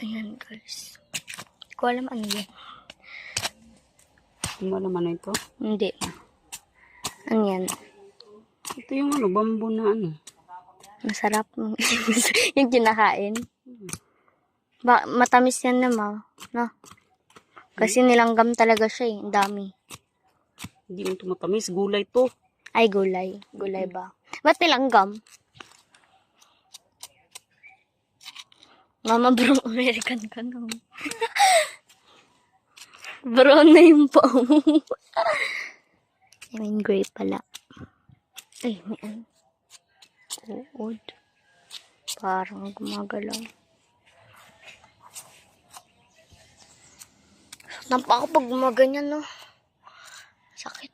Ayan guys. Hindi ko alam ano yan. Hindi mo alam ano ito? Hindi. Ano yan? Ito yung ano, bamboo na ano. Masarap. Yung kinakain. Matamis yan naman. No? Kasi nilanggam talaga siya eh. Ang dami. Hindi mo ito matamis. Gulay to. Ay, gulay. Gulay ba? Ba't nilanggam? Mama, brown American ka na. Brown na yung pao mo. I mean, gray pala. Ay, may ano. Uod. Parang gumagalaw. Nampak ako pag gumaganyan, no? Sakit.